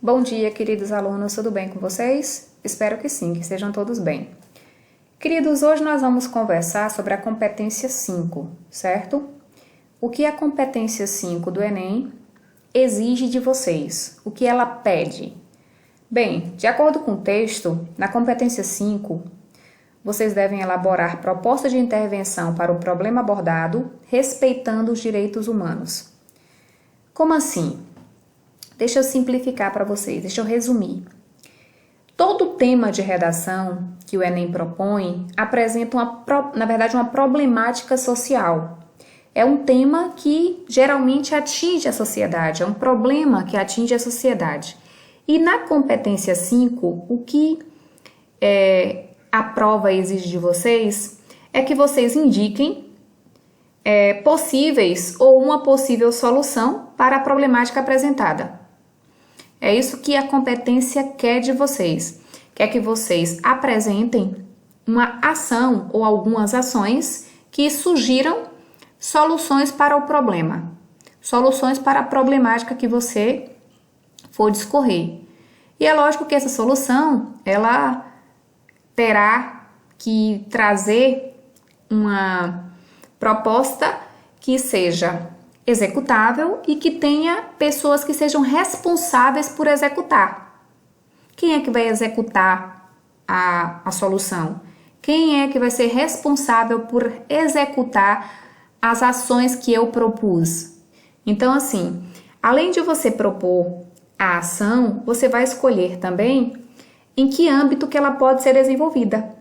Bom dia, queridos alunos, tudo bem com vocês? Espero que sim, que estejam todos bem. Queridos, hoje nós vamos conversar sobre a competência 5, certo? O que a competência 5 do Enem exige de vocês? O que ela pede? Bem, de acordo com o texto, na competência 5, vocês devem elaborar proposta de intervenção para o problema abordado, respeitando os direitos humanos. Como assim? Deixa eu simplificar para vocês, deixa eu resumir. Todo tema de redação que o Enem propõe apresenta uma problemática social. É um tema que geralmente atinge a sociedade, é um problema que atinge a sociedade. E na competência 5, o que a prova exige de vocês é que vocês indiquem possíveis ou uma possível solução para a problemática apresentada. É isso que a competência quer de vocês. Quer que vocês apresentem uma ação ou algumas ações que sugiram soluções para o problema, soluções para a problemática que você for discorrer. E é lógico que essa solução, ela terá que trazer uma proposta que seja executável e que tenha pessoas que sejam responsáveis por executar. Quem é que vai executar a solução? Quem é que vai ser responsável por executar as ações que eu propus? Então, assim, além de você propor a ação, você vai escolher também em que âmbito que ela pode ser desenvolvida.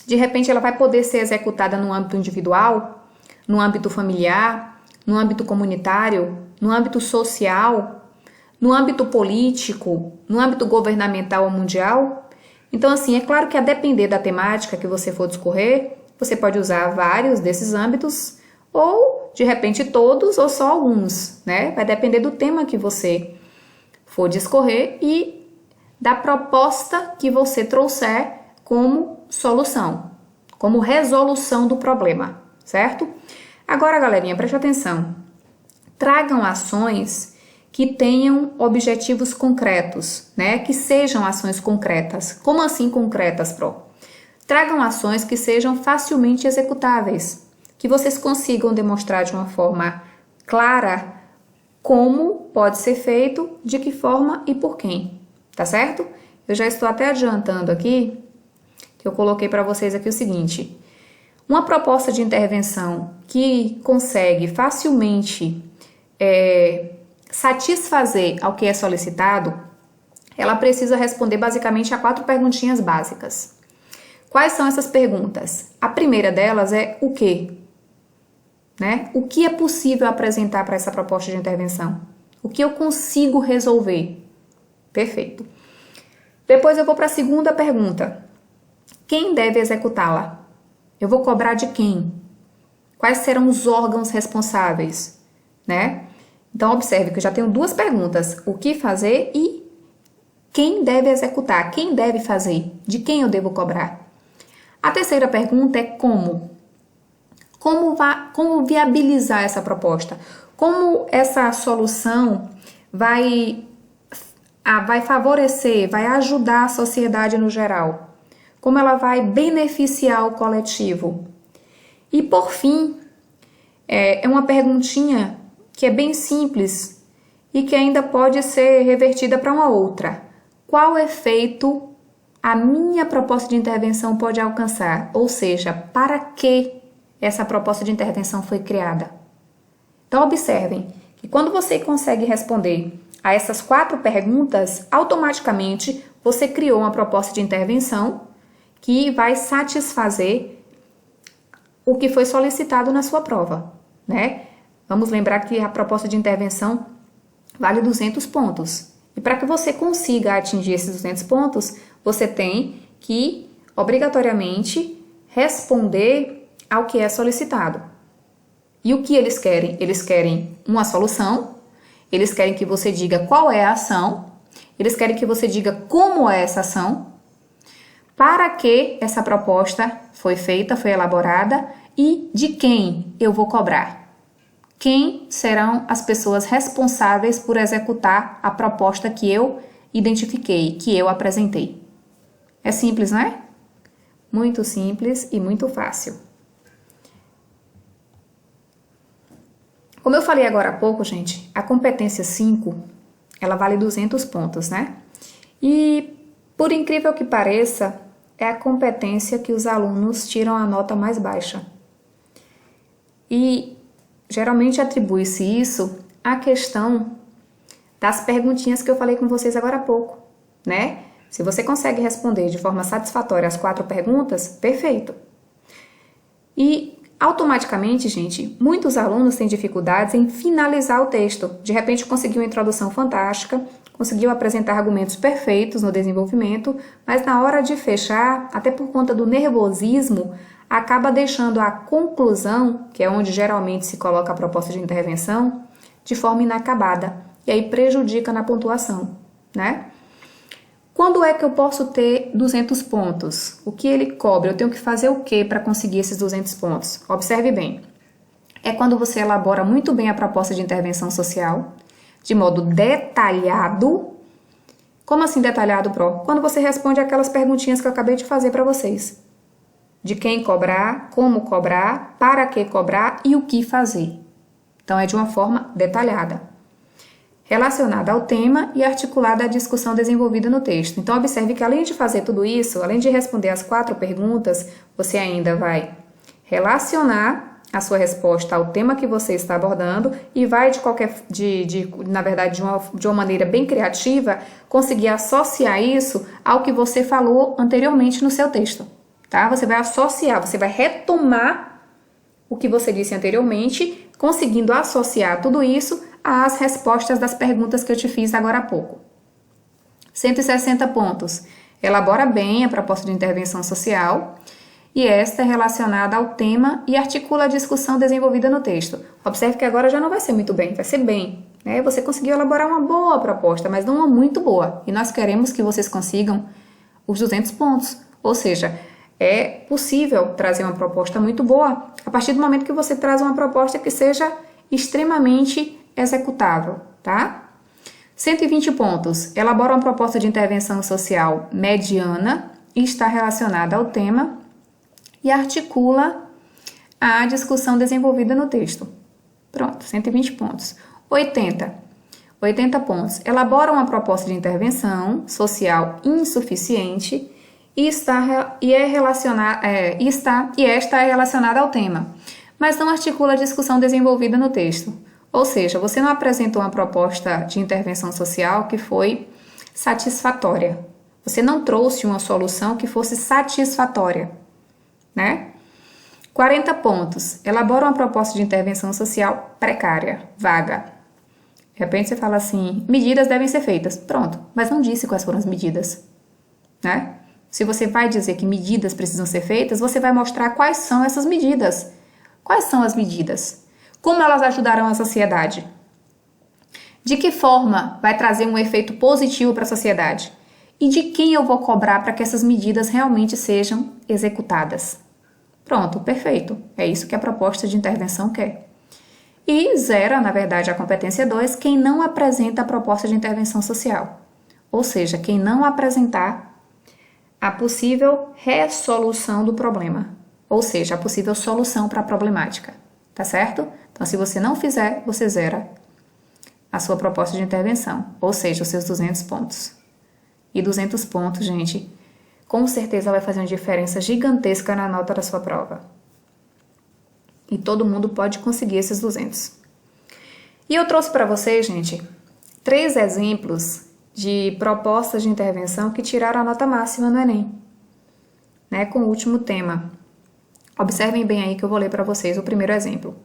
De repente, ela vai poder ser executada no âmbito individual, no âmbito familiar, no âmbito comunitário, no âmbito social, no âmbito político, no âmbito governamental ou mundial. Então, assim, é claro que a depender da temática que você for discorrer, você pode usar vários desses âmbitos, ou, de repente, todos ou só alguns, né? Vai depender do tema que você for discorrer e da proposta que você trouxer como solução, como resolução do problema, certo? Agora, galerinha, preste atenção. Tragam ações que tenham objetivos concretos, né? Que sejam ações concretas. Como assim concretas, Pro? Tragam ações que sejam facilmente executáveis, que vocês consigam demonstrar de uma forma clara como pode ser feito, de que forma e por quem, tá certo? Eu já estou até adiantando aqui, que eu coloquei para vocês aqui o seguinte: uma proposta de intervenção que consegue facilmente satisfazer ao que é solicitado, ela precisa responder basicamente a 4 perguntinhas básicas. Quais são essas perguntas? A primeira delas é o quê? Né? O que é possível apresentar para essa proposta de intervenção? O que eu consigo resolver? Perfeito. Depois eu vou para a segunda pergunta. Quem deve executá-la? Eu vou cobrar de quem? Quais serão os órgãos responsáveis? Né? Então, observe que eu já tenho 2 perguntas. O que fazer e quem deve executar? Quem deve fazer? De quem eu devo cobrar? A terceira pergunta é como? Como viabilizar essa proposta? Como essa solução vai favorecer, vai ajudar a sociedade no geral? Como ela vai beneficiar o coletivo? E por fim, é uma perguntinha que é bem simples e que ainda pode ser revertida para uma outra. Qual efeito a minha proposta de intervenção pode alcançar? Ou seja, para que essa proposta de intervenção foi criada? Então, observem que quando você consegue responder a essas 4 perguntas, automaticamente você criou uma proposta de intervenção que vai satisfazer o que foi solicitado na sua prova, né? Vamos lembrar que a proposta de intervenção vale 200 pontos. E para que você consiga atingir esses 200 pontos, você tem que, obrigatoriamente, responder ao que é solicitado. E o que eles querem? Eles querem uma solução, eles querem que você diga qual é a ação, eles querem que você diga como é essa ação, para que essa proposta foi feita, foi elaborada e de quem eu vou cobrar. quem serão as pessoas responsáveis por executar a proposta que eu identifiquei, que eu apresentei. É simples, não é? Muito simples e muito fácil. Como eu falei agora há pouco, gente, a competência 5, ela vale 200 pontos, né? E, por incrível que pareça, é a competência que os alunos tiram a nota mais baixa. E, geralmente, atribui-se isso à questão das perguntinhas que eu falei com vocês agora há pouco, né? Se você consegue responder de forma satisfatória as 4 perguntas, perfeito. E, automaticamente, gente, muitos alunos têm dificuldades em finalizar o texto. De repente, conseguiu uma introdução fantástica, conseguiu apresentar argumentos perfeitos no desenvolvimento, mas na hora de fechar, até por conta do nervosismo, acaba deixando a conclusão, que é onde geralmente se coloca a proposta de intervenção, de forma inacabada. E aí prejudica na pontuação, né? Quando é que eu posso ter 200 pontos? O que ele cobra? Eu tenho que fazer o que para conseguir esses 200 pontos? Observe bem. É quando você elabora muito bem a proposta de intervenção social, de modo detalhado. Como assim detalhado, Pro? Quando você responde aquelas perguntinhas que eu acabei de fazer para vocês. De quem cobrar, como cobrar, para que cobrar e o que fazer. Então, é de uma forma detalhada, relacionada ao tema e articulada à discussão desenvolvida no texto. Então, observe que além de fazer tudo isso, além de responder as 4 perguntas, você ainda vai relacionar a sua resposta ao tema que você está abordando e vai, na verdade, de uma maneira bem criativa, conseguir associar isso ao que você falou anteriormente no seu texto, tá? Você vai associar, você vai retomar o que você disse anteriormente, conseguindo associar tudo isso às respostas das perguntas que eu te fiz agora há pouco. 160 pontos. Elabora bem a proposta de intervenção social e esta é relacionada ao tema e articula a discussão desenvolvida no texto. Observe que agora já não vai ser muito bem, vai ser bem, né? Você conseguiu elaborar uma boa proposta, mas não uma muito boa. E nós queremos que vocês consigam os 200 pontos. Ou seja, é possível trazer uma proposta muito boa a partir do momento que você traz uma proposta que seja extremamente executável, tá? 120 pontos. Elabora uma proposta de intervenção social mediana e está relacionada ao tema e articula a discussão desenvolvida no texto. Pronto, 120 pontos. 80 pontos. Elabora uma proposta de intervenção social insuficiente e esta é relacionada ao tema, mas não articula a discussão desenvolvida no texto. Ou seja, você não apresentou uma proposta de intervenção social que foi satisfatória. Você não trouxe uma solução que fosse satisfatória, né? 40 pontos. Elabora uma proposta de intervenção social precária, vaga. De repente você fala assim, medidas devem ser feitas. Pronto, mas não disse quais foram as medidas, né? Se você vai dizer que medidas precisam ser feitas, você vai mostrar quais são essas medidas. Quais são as medidas? Como elas ajudarão a sociedade? De que forma vai trazer um efeito positivo para a sociedade? E de quem eu vou cobrar para que essas medidas realmente sejam executadas? Pronto, perfeito. É isso que a proposta de intervenção quer. E zera, na verdade, a competência 2, quem não apresenta a proposta de intervenção social. Ou seja, quem não apresentar a possível resolução do problema. Ou seja, a possível solução para a problemática. Tá certo? Então, se você não fizer, você zera a sua proposta de intervenção. Ou seja, os seus 200 pontos. E 200 pontos, gente, com certeza vai fazer uma diferença gigantesca na nota da sua prova. E todo mundo pode conseguir esses 200. E eu trouxe para vocês, gente, 3 exemplos de propostas de intervenção que tiraram a nota máxima no Enem, né, com o último tema. Observem bem aí que eu vou ler para vocês o primeiro exemplo.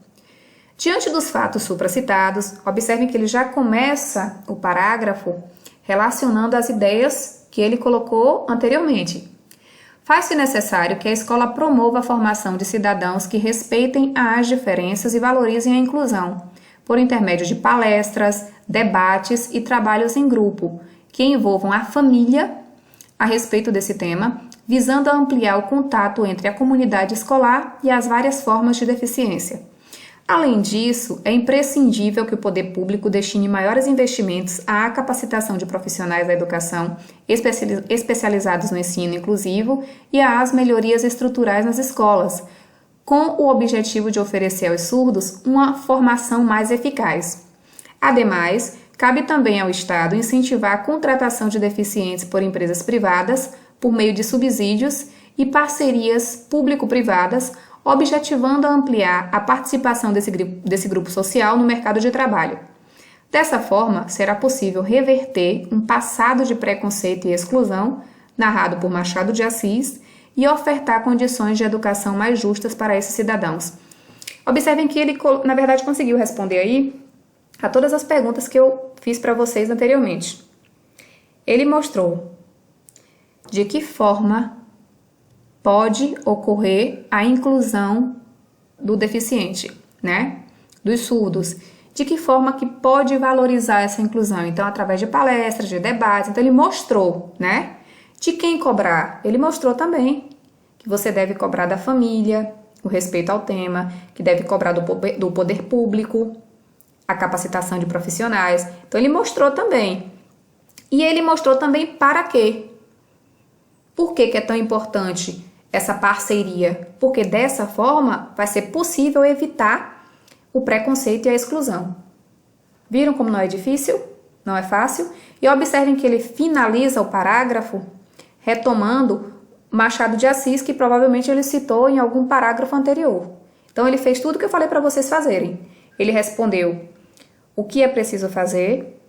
Diante dos fatos supracitados, observem que ele já começa o parágrafo relacionando as ideias que ele colocou anteriormente. Faz-se necessário que a escola promova a formação de cidadãos que respeitem as diferenças e valorizem a inclusão, por intermédio de palestras, debates e trabalhos em grupo, que envolvam a família a respeito desse tema, visando ampliar o contato entre a comunidade escolar e as várias formas de deficiência. Além disso, é imprescindível que o poder público destine maiores investimentos à capacitação de profissionais da educação especializados no ensino inclusivo e às melhorias estruturais nas escolas, com o objetivo de oferecer aos surdos uma formação mais eficaz. Ademais, cabe também ao Estado incentivar a contratação de deficientes por empresas privadas por meio de subsídios e parcerias público-privadas, objetivando ampliar a participação desse grupo social no mercado de trabalho. Dessa forma, será possível reverter um passado de preconceito e exclusão, narrado por Machado de Assis, e ofertar condições de educação mais justas para esses cidadãos. Observem que ele, na verdade, conseguiu responder aí a todas as perguntas que eu fiz para vocês anteriormente. Ele mostrou de que forma pode ocorrer a inclusão do deficiente, né? Dos surdos. De que forma que pode valorizar essa inclusão? Então, através de palestras, de debates. Então, ele mostrou, né? De quem cobrar? Ele mostrou também que você deve cobrar da família, o respeito ao tema, que deve cobrar do poder público, a capacitação de profissionais. Então, ele mostrou também. E ele mostrou também para quê? Por que é tão importante essa parceria? Porque dessa forma vai ser possível evitar o preconceito e a exclusão. Viram como não é difícil? Não é fácil? E observem que ele finaliza o parágrafo retomando Machado de Assis, que provavelmente ele citou em algum parágrafo anterior. Então ele fez tudo o que eu falei para vocês fazerem. Ele respondeu o que é preciso fazer,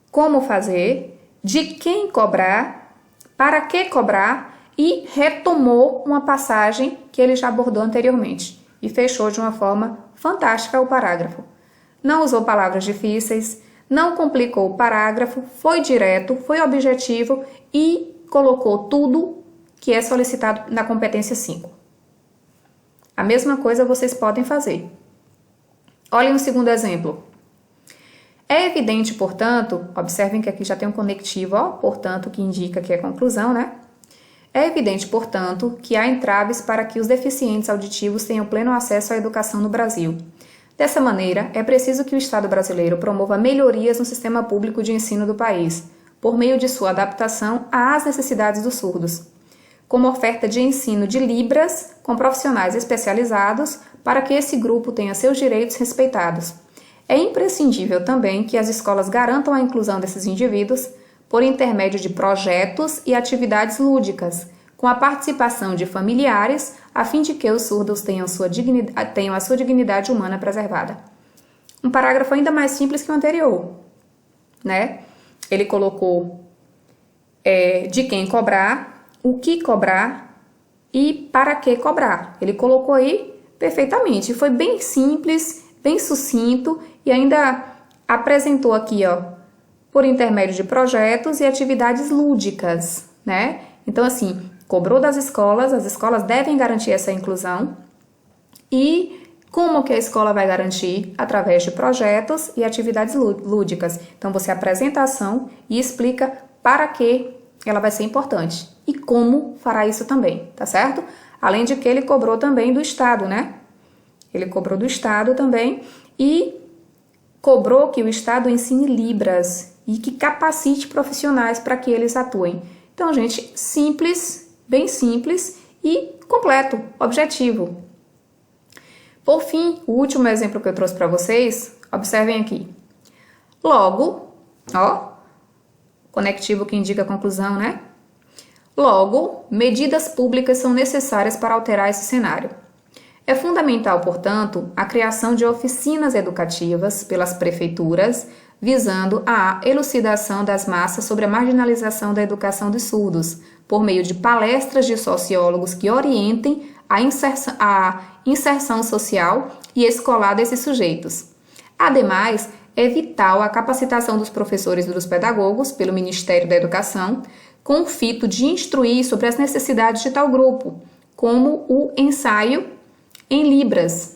como fazer, de quem cobrar, para que cobrar, e retomou uma passagem que ele já abordou anteriormente e fechou de uma forma fantástica o parágrafo. Não usou palavras difíceis, não complicou o parágrafo, foi direto, foi objetivo e colocou tudo que é solicitado na competência 5. A mesma coisa vocês podem fazer. Olhem o segundo exemplo. É evidente, portanto, observem que aqui já tem um conectivo, ó, portanto, que indica que é conclusão, né? É evidente, portanto, que há entraves para que os deficientes auditivos tenham pleno acesso à educação no Brasil. Dessa maneira, é preciso que o Estado brasileiro promova melhorias no sistema público de ensino do país, por meio de sua adaptação às necessidades dos surdos, como oferta de ensino de Libras com profissionais especializados para que esse grupo tenha seus direitos respeitados. É imprescindível também que as escolas garantam a inclusão desses indivíduos por intermédio de projetos e atividades lúdicas, com a participação de familiares, a fim de que os surdos tenham a sua dignidade humana preservada. Um parágrafo ainda mais simples que o anterior, né? Ele colocou de quem cobrar, o que cobrar e para que cobrar. Ele colocou aí perfeitamente. Foi bem simples, bem sucinto e ainda apresentou aqui, ó, por intermédio de projetos e atividades lúdicas, né? Então, assim, cobrou das escolas, as escolas devem garantir essa inclusão. E como que a escola vai garantir? Através de projetos e atividades lúdicas. Então, você apresenta a ação e explica para que ela vai ser importante e como fará isso também, tá certo? Além de que ele cobrou também do Estado, né? Ele cobrou do Estado também e cobrou que o Estado ensine Libras e que capacite profissionais para que eles atuem. Então, gente, simples, bem simples e completo, objetivo. Por fim, o último exemplo que eu trouxe para vocês, observem aqui. Logo, ó, conectivo que indica a conclusão, né? Logo, medidas públicas são necessárias para alterar esse cenário. É fundamental, portanto, a criação de oficinas educativas pelas prefeituras, visando a elucidação das massas sobre a marginalização da educação dos surdos, por meio de palestras de sociólogos que orientem a inserção social e escolar desses sujeitos. Ademais, é vital a capacitação dos professores e dos pedagogos pelo Ministério da Educação, com o fito de instruir sobre as necessidades de tal grupo, como o ensaio em Libras,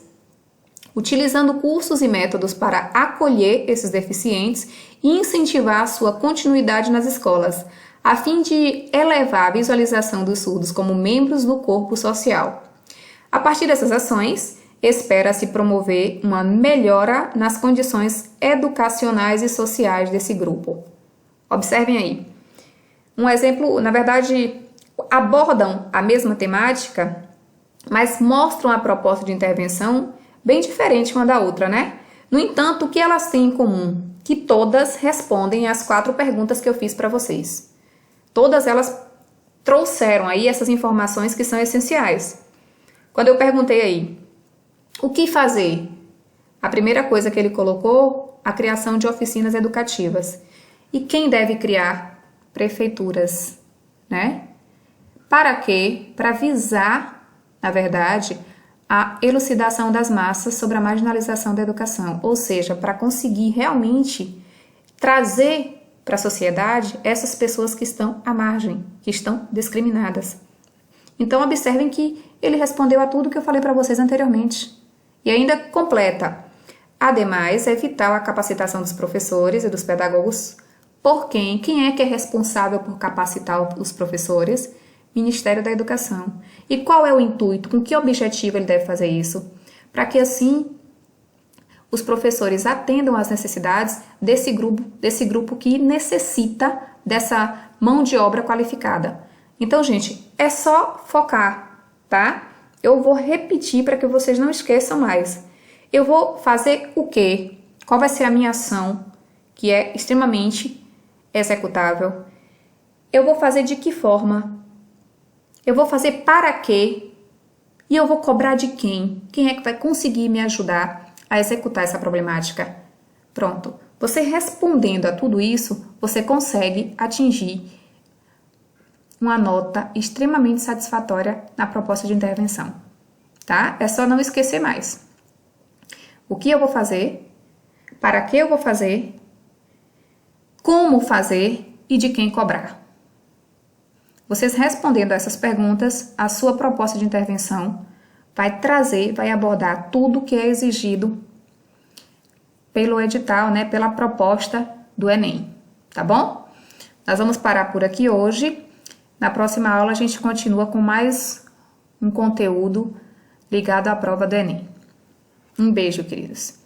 utilizando cursos e métodos para acolher esses deficientes e incentivar a sua continuidade nas escolas, a fim de elevar a visualização dos surdos como membros do corpo social. A partir dessas ações, espera-se promover uma melhora nas condições educacionais e sociais desse grupo. Observem aí. Um exemplo, na verdade, abordam a mesma temática, mas mostram a proposta de intervenção bem diferente uma da outra, né? No entanto, o que elas têm em comum? Que todas respondem às 4 perguntas que eu fiz para vocês. Todas elas trouxeram aí essas informações que são essenciais. Quando eu perguntei aí, o que fazer? A primeira coisa que ele colocou, a criação de oficinas educativas. E quem deve criar? Prefeituras, né? Para quê? Para visar, na verdade, a elucidação das massas sobre a marginalização da educação, ou seja, para conseguir realmente trazer para a sociedade essas pessoas que estão à margem, que estão discriminadas. Então, observem que ele respondeu a tudo que eu falei para vocês anteriormente. E ainda completa. Ademais, é vital a capacitação dos professores e dos pedagogos. Por quem? Quem é que é responsável por capacitar os professores? Ministério da Educação. E qual é o intuito? Com que objetivo ele deve fazer isso? Para que assim os professores atendam às necessidades desse grupo que necessita dessa mão de obra qualificada. Então, gente, é só focar, tá? Eu vou repetir para que vocês não esqueçam mais. Eu vou fazer o quê? Qual vai ser a minha ação, que é extremamente executável? Eu vou fazer de que forma? Eu vou fazer para quê? E eu vou cobrar de quem? Quem é que vai conseguir me ajudar a executar essa problemática? Pronto. Você respondendo a tudo isso, você consegue atingir uma nota extremamente satisfatória na proposta de intervenção, tá? É só não esquecer mais. O que eu vou fazer? Para que eu vou fazer? Como fazer? E de quem cobrar? Vocês respondendo a essas perguntas, a sua proposta de intervenção vai abordar tudo que é exigido pelo edital, né, pela proposta do Enem, tá bom? Nós vamos parar por aqui hoje. Na próxima aula a gente continua com mais um conteúdo ligado à prova do Enem. Um beijo, queridos.